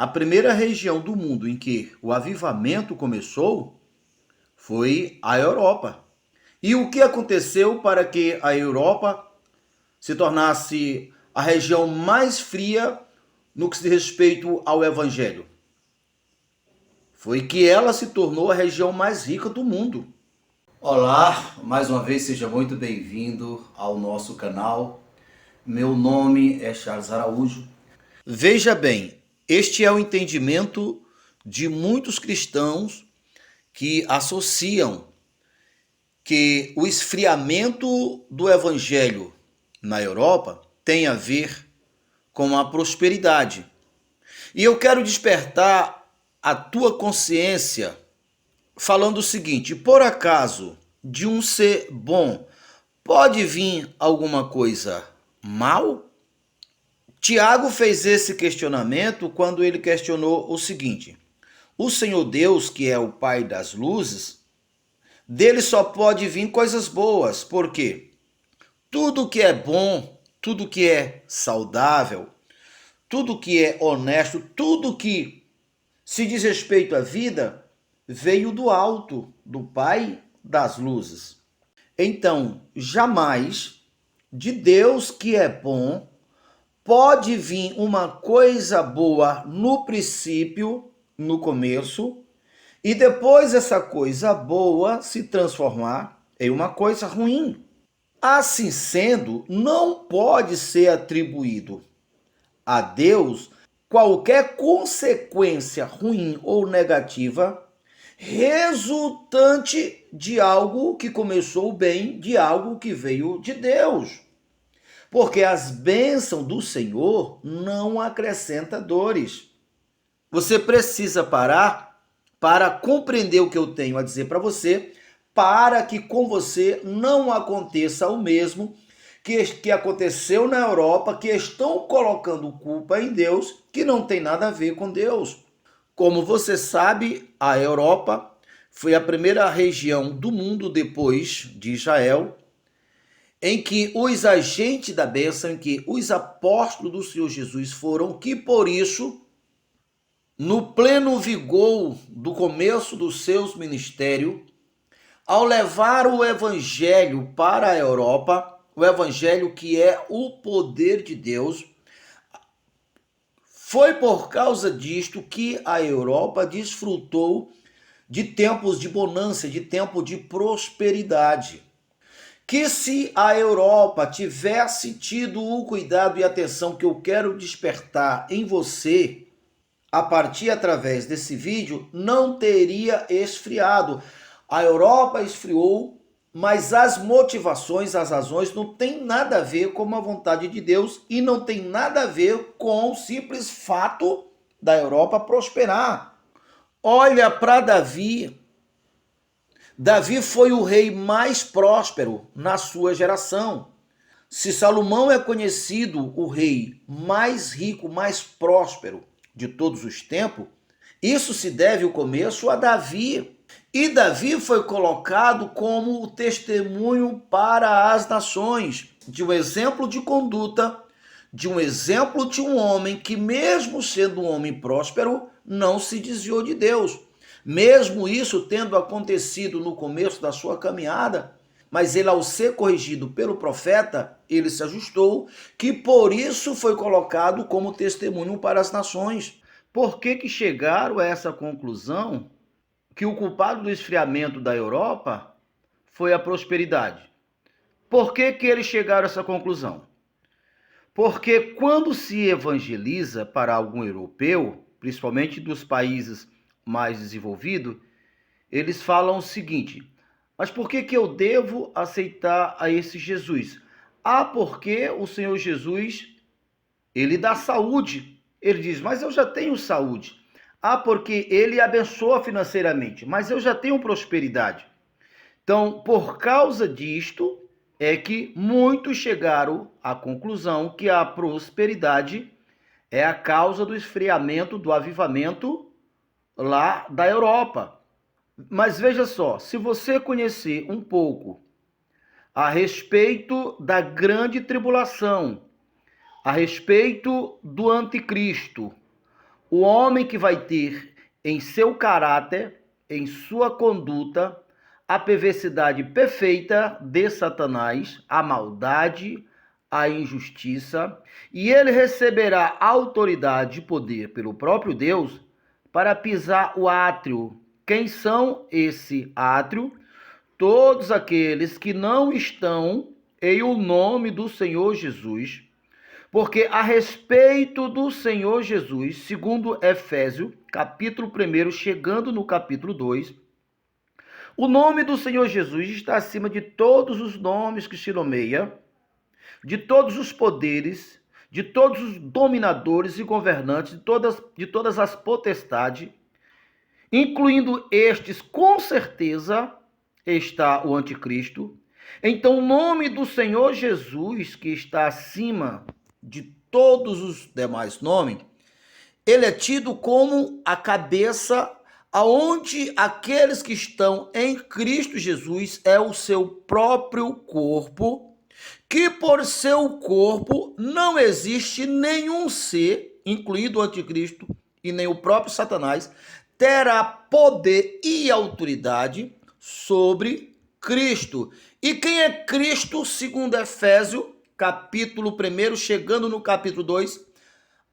a primeira região do mundo em que o avivamento começou foi a Europa. E o que aconteceu para que a Europa se tornasse a região mais fria no que se diz respeito ao Evangelho? Foi que ela se tornou a região mais rica do mundo. Olá, mais uma vez seja muito bem-vindo ao nosso canal. Meu nome é Charles Araújo. Veja bem, este é o entendimento de muitos cristãos que associam que o esfriamento do evangelho na Europa tem a ver com a prosperidade. E eu quero despertar a tua consciência falando o seguinte: por acaso de um ser bom pode vir alguma coisa mal? Tiago fez esse questionamento quando ele questionou o seguinte: o Senhor Deus, que é o Pai das luzes, dele só pode vir coisas boas. Por quê? Tudo que é bom, tudo que é saudável, tudo que é honesto, tudo que se diz respeito à vida, veio do alto, do Pai das luzes. Então, jamais de Deus que é bom pode vir uma coisa boa no princípio, no começo, e depois essa coisa boa se transformar em uma coisa ruim. Assim sendo, não pode ser atribuído a Deus qualquer consequência ruim ou negativa resultante de algo que começou bem, de algo que veio de Deus. Porque as bênçãos do Senhor não acrescentam dores. Você precisa parar para compreender o que eu tenho a dizer para você, para que com você não aconteça o mesmo que aconteceu na Europa, que estão colocando culpa em Deus, que não tem nada a ver com Deus. Como você sabe, a Europa foi a primeira região do mundo depois de Israel em que os agentes da bênção, em que os apóstolos do Senhor Jesus foram, que por isso, no pleno vigor do começo dos seus ministérios, ao levar o evangelho para a Europa, o evangelho que é o poder de Deus, foi por causa disto que a Europa desfrutou de tempos de bonança, de tempo de prosperidade. Que se a Europa tivesse tido o cuidado e atenção que eu quero despertar em você, a partir através desse vídeo, não teria esfriado. A Europa esfriou, mas as motivações, as razões não tem nada a ver com a vontade de Deus e não tem nada a ver com o simples fato da Europa prosperar. Olha para Davi. Davi foi o rei mais próspero na sua geração. Se Salomão é conhecido o rei mais rico, mais próspero de todos os tempos, isso se deve ao começo a Davi. E Davi foi colocado como o testemunho para as nações, de um exemplo de conduta, de um exemplo de um homem que, mesmo sendo um homem próspero, não se desviou de Deus. Mesmo isso tendo acontecido no começo da sua caminhada, mas ele, ao ser corrigido pelo profeta, ele se ajustou, que por isso foi colocado como testemunho para as nações. Por que chegaram a essa conclusão que o culpado do esfriamento da Europa foi a prosperidade? Por que eles chegaram a essa conclusão? Porque quando se evangeliza para algum europeu, principalmente dos países mais desenvolvidos, eles falam o seguinte: mas por que eu devo aceitar a esse Jesus? Ah, porque o Senhor Jesus, ele dá saúde. Ele diz, mas eu já tenho saúde. Ah, porque ele abençoa financeiramente, mas eu já tenho prosperidade. Então, por causa disto, é que muitos chegaram à conclusão que a prosperidade é a causa do esfriamento, do avivamento lá da Europa. Mas veja só, se você conhecer um pouco a respeito da grande tribulação, a respeito do anticristo, o homem que vai ter em seu caráter, em sua conduta, a perversidade perfeita de Satanás, a maldade, a injustiça, e ele receberá autoridade e poder pelo próprio Deus para pisar o átrio. Quem são esse átrio? Todos aqueles que não estão em o nome do Senhor Jesus, porque a respeito do Senhor Jesus, segundo Efésios, capítulo 1, chegando no capítulo 2, o nome do Senhor Jesus está acima de todos os nomes que se nomeia, de todos os poderes, de todos os dominadores e governantes, de todas as potestades, incluindo estes, com certeza, está o anticristo. Então, o nome do Senhor Jesus, que está acima de todos os demais nomes, ele é tido como a cabeça, aonde aqueles que estão em Cristo Jesus é o seu próprio corpo, que por seu corpo não existe nenhum ser, incluído o anticristo e nem o próprio Satanás, terá poder e autoridade sobre Cristo. E quem é Cristo, segundo Efésios, capítulo 1, chegando no capítulo 2,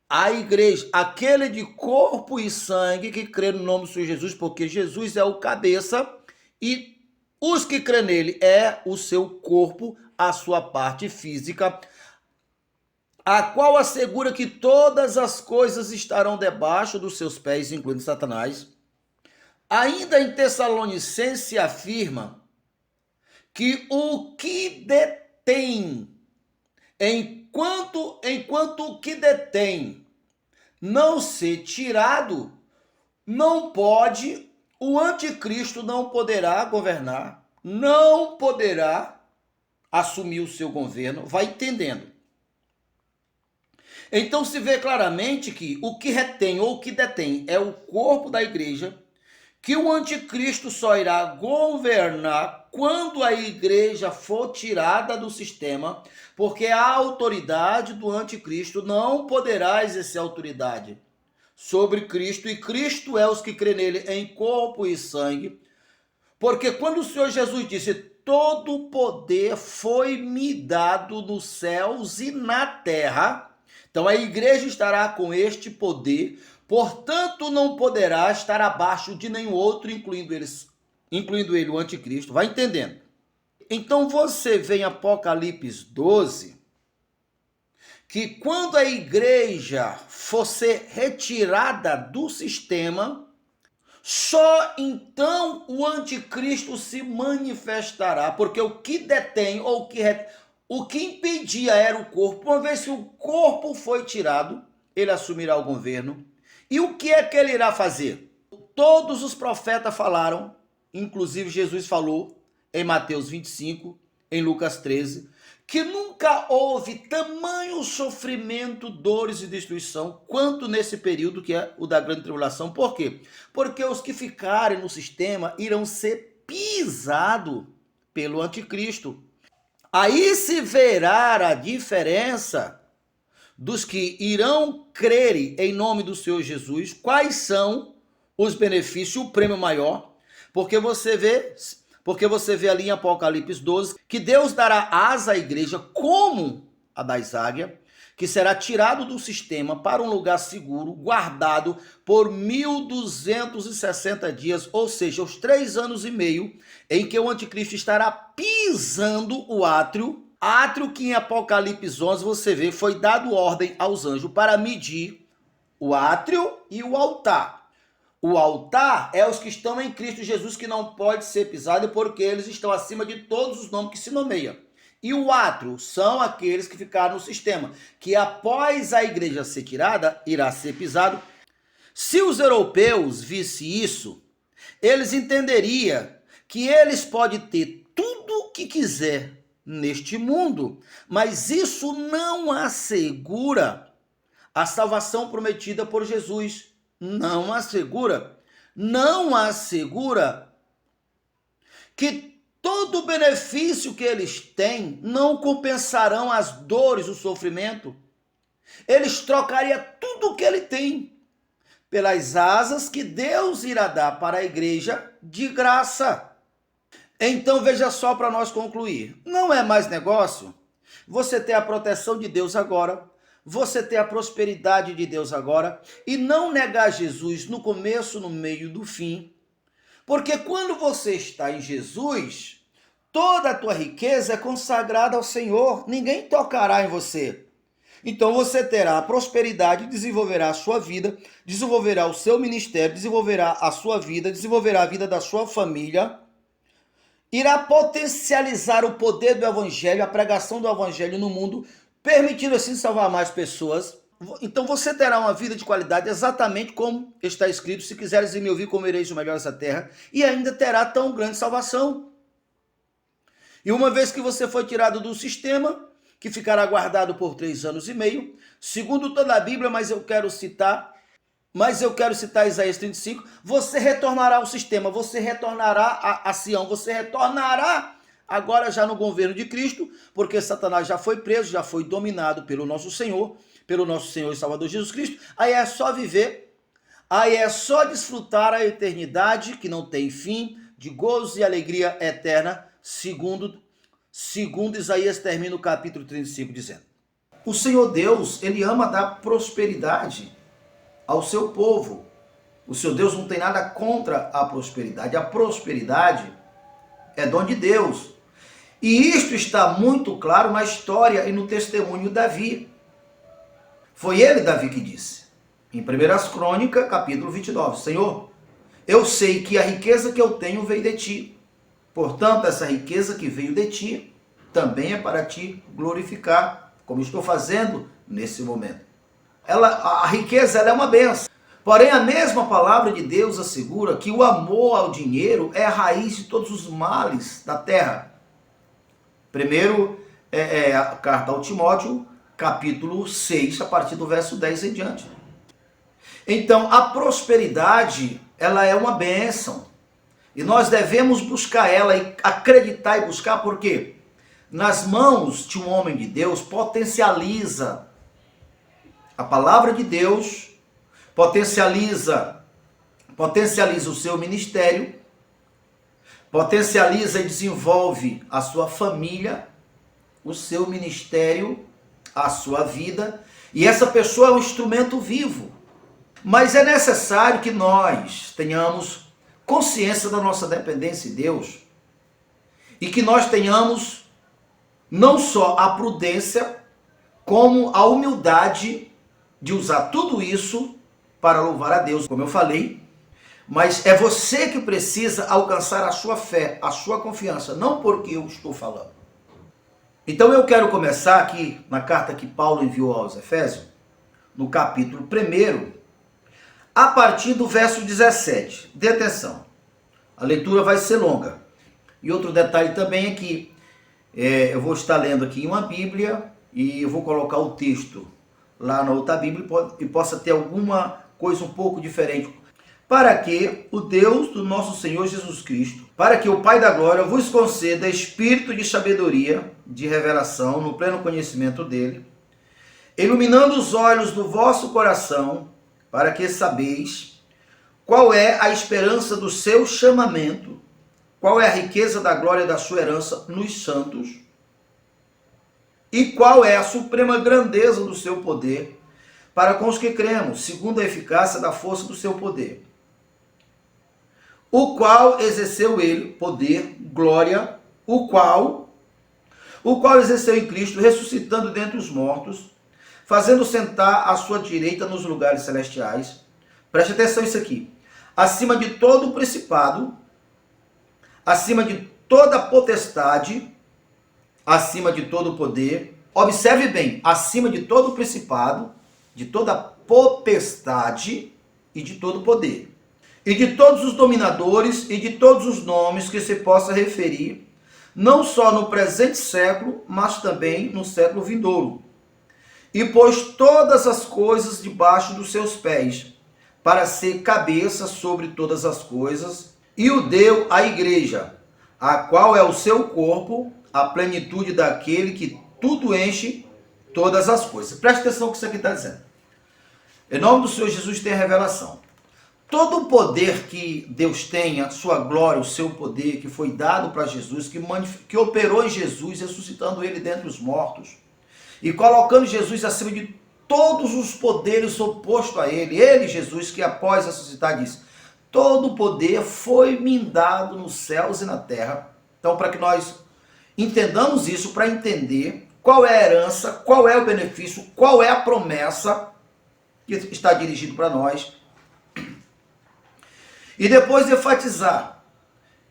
a igreja, aquele de corpo e sangue que crê no nome do Senhor Jesus, porque Jesus é o cabeça e os que crê nele é o seu corpo, a sua parte física, a qual assegura que todas as coisas estarão debaixo dos seus pés, incluindo Satanás. Ainda em Tessalonicense afirma que o que detém, enquanto o que detém não ser tirado, não pode, o anticristo não poderá governar, não poderá assumir o seu governo, vai entendendo. Então se vê claramente que o que retém ou o que detém é o corpo da igreja, que o anticristo só irá governar quando a igreja for tirada do sistema, porque a autoridade do anticristo não poderá exercer autoridade sobre Cristo, e Cristo é os que crê nele em corpo e sangue, porque quando o Senhor Jesus disse, todo o poder foi me dado nos céus e na terra, então a igreja estará com este poder, portanto não poderá estar abaixo de nenhum outro, incluindo ele, o anticristo, vai entendendo? Então você vê em Apocalipse 12, que quando a igreja for ser retirada do sistema, só então o anticristo se manifestará, porque o que detém ou o que impedia era o corpo. Uma vez que o corpo foi tirado, ele assumirá o governo. E o que é que ele irá fazer? Todos os profetas falaram, inclusive Jesus falou em Mateus 25, em Lucas 13, que nunca houve tamanho sofrimento, dores e destruição quanto nesse período que é o da grande tribulação. Por quê? Porque os que ficarem no sistema irão ser pisados pelo anticristo. Aí se verá a diferença dos que irão crer em nome do Senhor Jesus, quais são os benefícios, o prêmio maior, porque você vê ali em Apocalipse 12 que Deus dará asa à igreja como a das águias, que será tirado do sistema para um lugar seguro, guardado por 1260 dias, ou seja, os 3 anos e meio em que o anticristo estará pisando o átrio que em Apocalipse 11 você vê, foi dado ordem aos anjos para medir o átrio e o altar. O altar é os que estão em Cristo Jesus, que não pode ser pisado, porque eles estão acima de todos os nomes que se nomeiam. E o átrio são aqueles que ficaram no sistema, que após a igreja ser tirada, irá ser pisado. Se os europeus vissem isso, eles entenderiam que eles podem ter tudo o que quiser neste mundo, mas isso não assegura a salvação prometida por Jesus. Não assegura que todo o benefício que eles têm não compensarão as dores, o sofrimento. Eles trocariam tudo o que ele tem. pelas asas que Deus irá dar para a igreja de graça. Então veja só para nós concluir. Não é mais negócio você ter a proteção de Deus agora, você ter a prosperidade de Deus agora e não negar Jesus no começo, no meio e no fim. Porque quando você está em Jesus, toda a tua riqueza é consagrada ao Senhor, ninguém tocará em você. Então você terá a prosperidade, desenvolverá a sua vida, desenvolverá o seu ministério, desenvolverá a sua vida, desenvolverá a vida da sua família, irá potencializar o poder do evangelho, a pregação do evangelho no mundo, permitindo assim salvar mais pessoas. Então você terá uma vida de qualidade exatamente como está escrito: se quiseres me ouvir, comereis o melhor dessa terra, e ainda terá tão grande salvação. E uma vez que você foi tirado do sistema, que ficará guardado por 3 anos e meio, segundo toda a Bíblia, mas eu quero citar Isaías 35, você retornará ao sistema, você retornará a Sião, você retornará agora já no governo de Cristo, porque Satanás já foi preso, já foi dominado pelo nosso Senhor e Salvador Jesus Cristo. Aí é só viver, aí é só desfrutar a eternidade que não tem fim, de gozo e alegria eterna, segundo Isaías termina o capítulo 35 dizendo: o Senhor Deus, ele ama dar prosperidade ao seu povo. O seu Deus não tem nada contra a prosperidade. A prosperidade é dom de Deus. E isto está muito claro na história e no testemunho de Davi. Foi ele, Davi, que disse, em 1 Crônicas, capítulo 29, Senhor, eu sei que a riqueza que eu tenho veio de ti. Portanto, essa riqueza que veio de ti também é para te glorificar, como estou fazendo nesse momento. A riqueza ela é uma bênção. Porém, a mesma palavra de Deus assegura que o amor ao dinheiro é a raiz de todos os males da terra. Primeiro, a carta ao Timóteo, capítulo 6, a partir do verso 10 em diante. Então, a prosperidade, ela é uma bênção. E nós devemos buscar ela e acreditar e buscar, porque nas mãos de um homem de Deus potencializa a palavra de Deus, potencializa o seu ministério, potencializa e desenvolve a sua família, o seu ministério, a sua vida, e essa pessoa é um instrumento vivo. Mas é necessário que nós tenhamos consciência da nossa dependência de Deus e que nós tenhamos não só a prudência, como a humildade de usar tudo isso para louvar a Deus, como eu falei, mas é você que precisa alcançar a sua fé, a sua confiança, não porque eu estou falando. Então eu quero começar aqui na carta que Paulo enviou aos Efésios, no capítulo 1, a partir do verso 17. Dê atenção, a leitura vai ser longa. E outro detalhe também é que eu vou estar lendo aqui uma Bíblia e eu vou colocar o texto lá na outra Bíblia e possa ter alguma coisa um pouco diferente. Para que o Deus do nosso Senhor Jesus Cristo, para que o Pai da Glória vos conceda espírito de sabedoria, de revelação, no pleno conhecimento dele, iluminando os olhos do vosso coração, para que sabeis qual é a esperança do seu chamamento, qual é a riqueza da glória da sua herança nos santos, e qual é a suprema grandeza do seu poder para com os que cremos, segundo a eficácia da força do seu poder, o qual exerceu ele, poder, glória, o qual exerceu em Cristo, ressuscitando dentre os mortos, fazendo sentar à sua direita nos lugares celestiais. Preste atenção nisso aqui. Acima de todo o principado, acima de toda potestade, acima de todo poder. Observe bem, acima de todo principado, de toda potestade e de todo poder. E de todos os dominadores e de todos os nomes que se possa referir, não só no presente século, mas também no século vindouro. E pôs todas as coisas debaixo dos seus pés, para ser cabeça sobre todas as coisas, e o deu à igreja, a qual é o seu corpo, a plenitude daquele que tudo enche todas as coisas. Preste atenção no que isso aqui está dizendo. Em nome do Senhor Jesus tem a revelação. Todo o poder que Deus tem, a sua glória, o seu poder que foi dado para Jesus, que operou em Jesus, ressuscitando ele dentre os mortos e colocando Jesus acima de todos os poderes opostos a ele. Ele, Jesus, que após ressuscitar disse, todo o poder foi me dado nos céus e na terra. Então, para que nós entendamos isso, para entender qual é a herança, qual é o benefício, qual é a promessa que está dirigido para nós. E depois enfatizar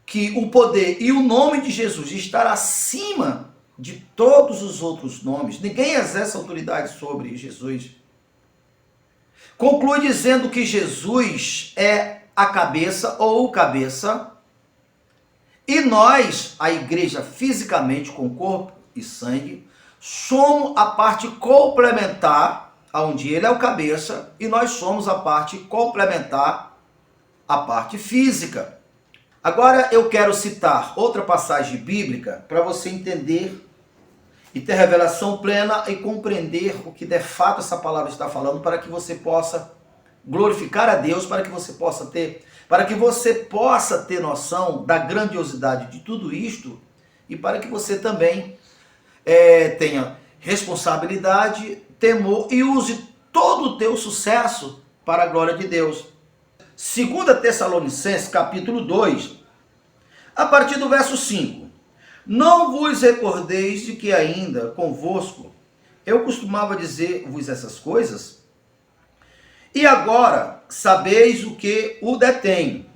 que o poder e o nome de Jesus estar acima de todos os outros nomes. Ninguém exerce autoridade sobre Jesus. Conclui dizendo que Jesus é a cabeça ou o cabeça. E nós, a igreja fisicamente com corpo e sangue, somos a parte complementar, onde ele é o cabeça, e nós somos a parte complementar, a parte física. Agora eu quero citar outra passagem bíblica para você entender e ter revelação plena e compreender o que de fato essa palavra está falando, para que você possa glorificar a Deus, para que você possa ter noção da grandiosidade de tudo isto e para que você também tenha responsabilidade, temor e use todo o teu sucesso para a glória de Deus. 2 Tessalonicenses, capítulo 2, a partir do verso 5. Não vos recordeis de que ainda convosco eu costumava dizer-vos essas coisas? E agora sabeis o que o detém,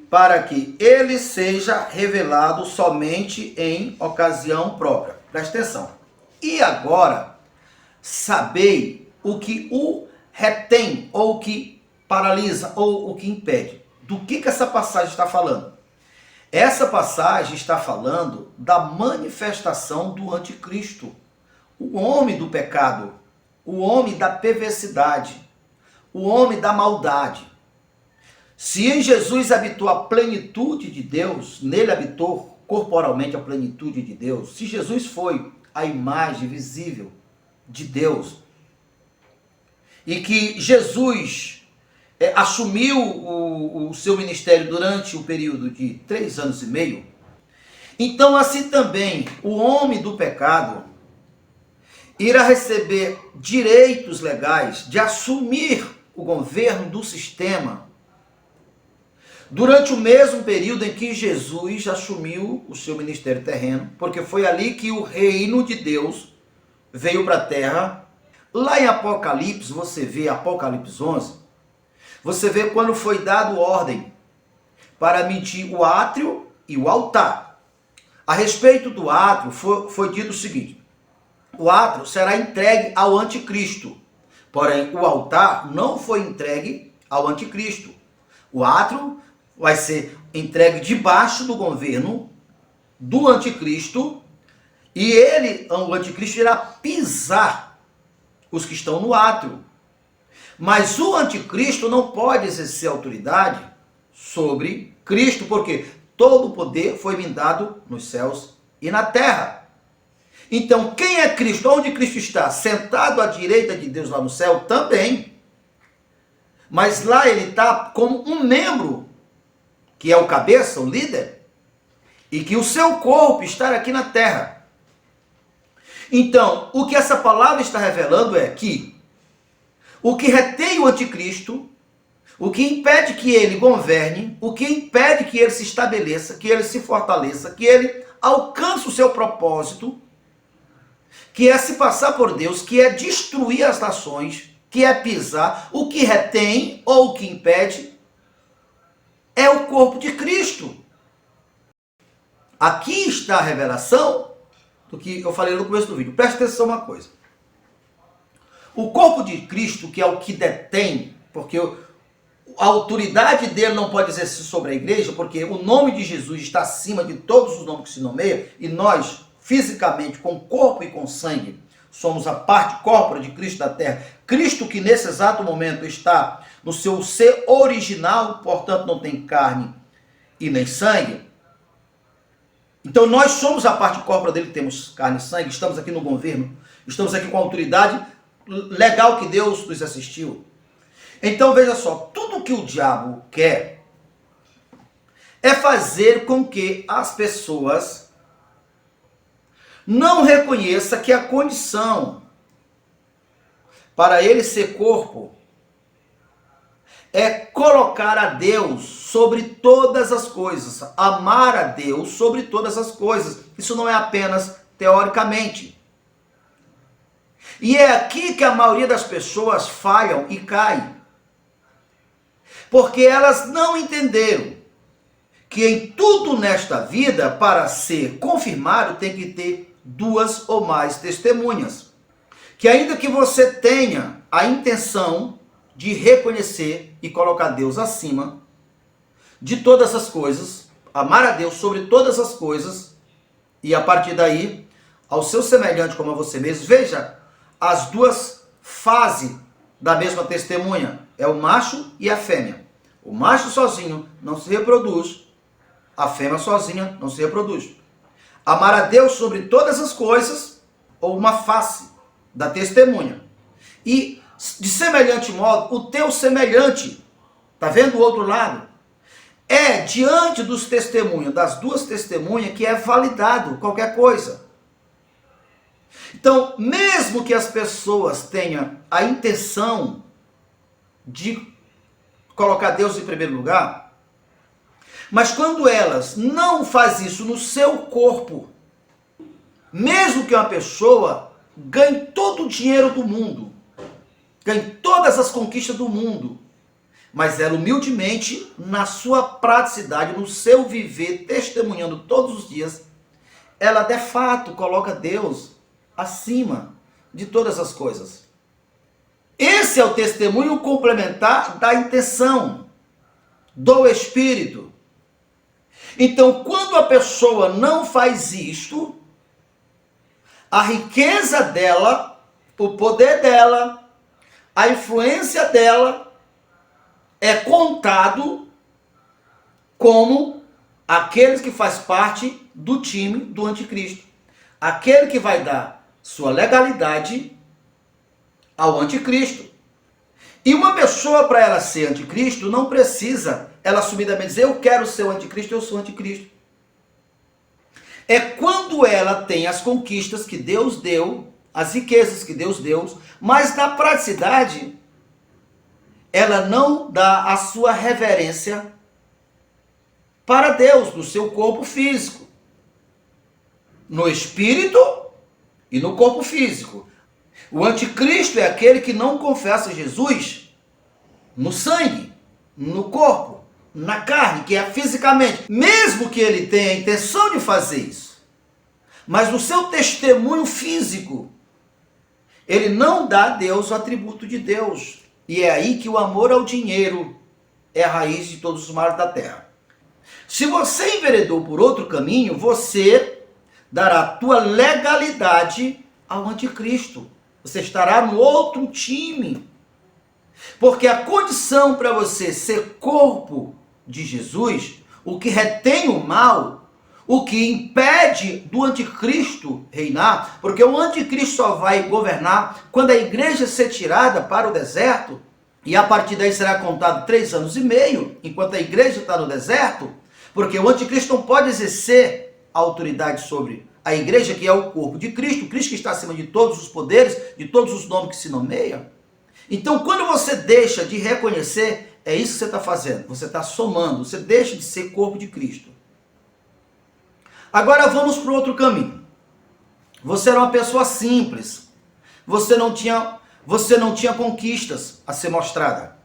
para que ele seja revelado somente em ocasião própria. Presta atenção. E agora sabei o que o retém, ou o que paralisa, ou o que impede. Do que essa passagem está falando? Essa passagem está falando da manifestação do anticristo, o homem do pecado, o homem da perversidade, o homem da maldade. Se em Jesus habitou a plenitude de Deus, nele habitou corporalmente a plenitude de Deus, se Jesus foi a imagem visível de Deus, e que Jesus assumiu o seu ministério durante o período de 3 anos e meio, então assim também o homem do pecado irá receber direitos legais de assumir o governo do sistema durante o mesmo período em que Jesus assumiu o seu ministério terreno, porque foi ali que o reino de Deus veio para a terra. Lá em Apocalipse, você vê Apocalipse 11, você vê quando foi dado ordem para medir o átrio e o altar. A respeito do átrio, foi dito o seguinte: o átrio será entregue ao anticristo, porém o altar não foi entregue ao anticristo. O átrio vai ser entregue debaixo do governo do anticristo, e o anticristo, irá pisar os que estão no átrio. Mas o anticristo não pode exercer autoridade sobre Cristo, porque todo o poder foi me dado nos céus e na terra. Então, quem é Cristo? Onde Cristo está? Sentado à direita de Deus lá no céu também. Mas lá ele está como um membro, que é o cabeça, o líder, e que o seu corpo está aqui na terra. Então, o que essa palavra está revelando é que o que retém o anticristo, o que impede que ele governe, o que impede que ele se estabeleça, que ele se fortaleça, que ele alcance o seu propósito, que é se passar por Deus, que é destruir as nações, que é pisar, o que retém ou o que impede é o corpo de Cristo. Aqui está a revelação do que eu falei no começo do vídeo. Presta atenção uma coisa. O corpo de Cristo, que é o que detém, porque a autoridade dele não pode exercer sobre a igreja, porque o nome de Jesus está acima de todos os nomes que se nomeiam, e nós, fisicamente, com corpo e com sangue, somos a parte corpórea de Cristo da terra. Cristo que nesse exato momento está no seu ser original, portanto não tem carne e nem sangue. Então nós somos a parte corpórea dele, temos carne e sangue, estamos aqui no governo, estamos aqui com a autoridade legal que Deus nos assistiu. Então veja só, tudo que o diabo quer é fazer com que as pessoas não reconheçam que a condição para ele ser corpo é colocar a Deus sobre todas as coisas, amar a Deus sobre todas as coisas. Isso não é apenas teoricamente. E é aqui que a maioria das pessoas falham e caem. Porque elas não entenderam que em tudo nesta vida, para ser confirmado, tem que ter duas ou mais testemunhas. Que ainda que você tenha a intenção de reconhecer e colocar Deus acima de todas as coisas, amar a Deus sobre todas as coisas, e a partir daí, ao seu semelhante como a você mesmo, veja as duas fases da mesma testemunha, é o macho e a fêmea. O macho sozinho não se reproduz, a fêmea sozinha não se reproduz. Amar a Deus sobre todas as coisas, ou uma face da testemunha. E, de semelhante modo, o teu semelhante, tá vendo o outro lado? É diante dos testemunhos, das duas testemunhas, que é validado qualquer coisa. Então, mesmo que as pessoas tenham a intenção de colocar Deus em primeiro lugar, mas quando elas não fazem isso no seu corpo, mesmo que uma pessoa ganhe todo o dinheiro do mundo, ganhe todas as conquistas do mundo, mas ela humildemente, na sua praticidade, no seu viver, testemunhando todos os dias, ela de fato coloca Deus acima de todas as coisas. Esse é o testemunho complementar da intenção, do Espírito. Então, quando a pessoa não faz isto, a riqueza dela, o poder dela, a influência dela é contado como aqueles que faz parte do time do anticristo. Aquele que vai dar sua legalidade ao anticristo. E uma pessoa, para ela ser anticristo, não precisa ela assumidamente dizer, eu quero ser o anticristo, eu sou anticristo. É quando ela tem as conquistas que Deus deu, as riquezas que Deus deu, mas na praticidade, ela não dá a sua reverência para Deus, no seu corpo físico, no espírito e no corpo físico. O anticristo é aquele que não confessa Jesus no sangue, no corpo, na carne, que é fisicamente. Mesmo que ele tenha a intenção de fazer isso, mas no seu testemunho físico, ele não dá a Deus o atributo de Deus. E é aí que o amor ao dinheiro é a raiz de todos os males da terra. Se você enveredou por outro caminho, você dará a tua legalidade ao anticristo. Você estará no outro time. Porque a condição para você ser corpo de Jesus, o que retém o mal, o que impede do anticristo reinar, porque o anticristo só vai governar quando a igreja ser tirada para o deserto, e a partir daí será contado 3 anos e meio, enquanto a igreja está no deserto, porque o anticristo não pode exercer autoridade sobre a igreja, que é o corpo de Cristo, Cristo que está acima de todos os poderes, de todos os nomes que se nomeiam. Então, quando você deixa de reconhecer, é isso que você está fazendo. Você está somando, você deixa de ser corpo de Cristo. Agora vamos para o outro caminho. Você era uma pessoa simples. Você não tinha conquistas a ser mostrada.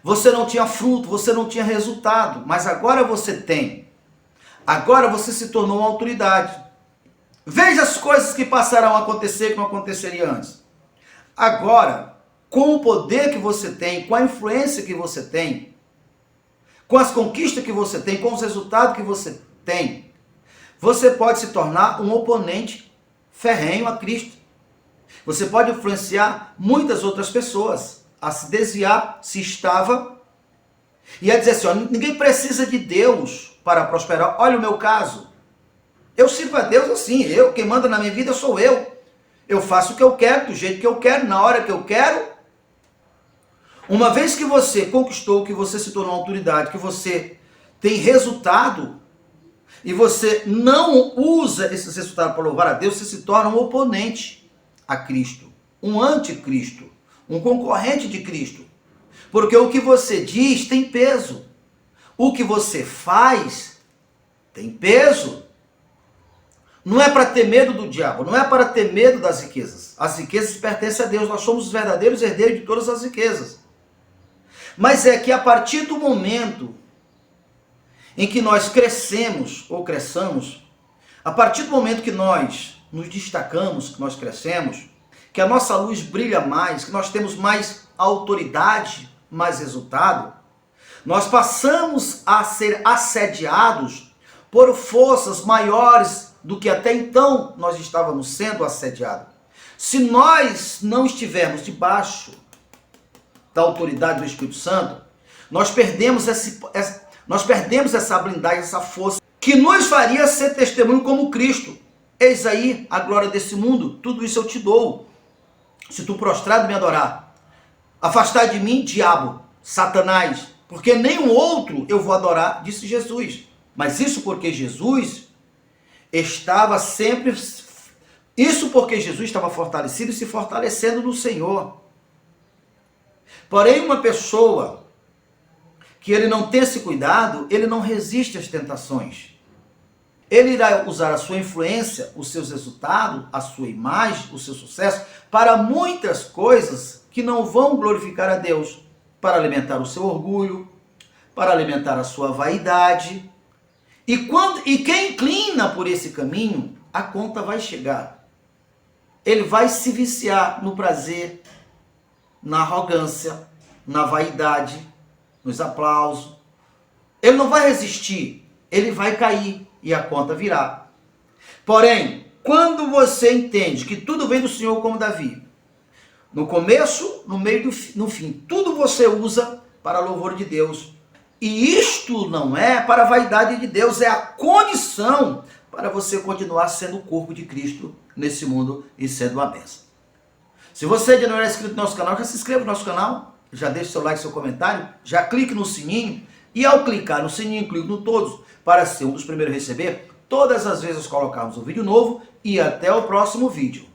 Você não tinha fruto, você não tinha resultado. Mas agora você tem. Agora você se tornou uma autoridade. Veja as coisas que passarão a acontecer que não aconteceria antes. Agora, com o poder que você tem, com a influência que você tem, com as conquistas que você tem, com os resultados que você tem, você pode se tornar um oponente ferrenho a Cristo. Você pode influenciar muitas outras pessoas a se desviar, se estava, e a dizer assim, ó, ninguém precisa de Deus para prosperar. Olha o meu caso. Eu sirvo a Deus assim, quem manda na minha vida sou eu. Eu faço o que eu quero, do jeito que eu quero, na hora que eu quero. Uma vez que você conquistou, que você se tornou autoridade, que você tem resultado, e você não usa esses resultados para louvar a Deus, você se torna um oponente a Cristo, um anticristo, um concorrente de Cristo. Porque o que você diz tem peso. O que você faz tem peso. Não é para ter medo do diabo, não é para ter medo das riquezas. As riquezas pertencem a Deus, nós somos os verdadeiros herdeiros de todas as riquezas. Mas é que a partir do momento em que nós crescemos ou cresçamos, a partir do momento que nós nos destacamos, que nós crescemos, que a nossa luz brilha mais, que nós temos mais autoridade, mais resultado, nós passamos a ser assediados por forças maiores do que até então nós estávamos sendo assediados. Se nós não estivermos debaixo da autoridade do Espírito Santo, nós perdemos essa blindagem, essa força que nos faria ser testemunho como Cristo. Eis aí a glória desse mundo, tudo isso eu te dou, se tu prostrado me adorar. Afastar de mim, diabo, Satanás, porque nenhum outro eu vou adorar, disse Jesus. Mas isso porque Jesus estava fortalecido e se fortalecendo no Senhor. Porém, uma pessoa que ele não tem esse cuidado, ele não resiste às tentações. Ele irá usar a sua influência, os seus resultados, a sua imagem, o seu sucesso, para muitas coisas que não vão glorificar a Deus, para alimentar o seu orgulho, para alimentar a sua vaidade. E quem inclina por esse caminho, a conta vai chegar. Ele vai se viciar no prazer, na arrogância, na vaidade, nos aplausos. Ele não vai resistir, ele vai cair e a conta virá. Porém, quando você entende que tudo vem do Senhor, como Davi, no começo, no meio e no fim, tudo você usa para louvor de Deus. E isto não é para a vaidade de Deus, é a condição para você continuar sendo o corpo de Cristo nesse mundo e sendo uma bênção. Se você ainda não é inscrito no nosso canal, já se inscreva no nosso canal, já deixe seu like, seu comentário, já clique no sininho, e ao clicar no sininho, clique no todos, para ser um dos primeiros a receber todas as vezes que colocarmos um vídeo novo, e até o próximo vídeo.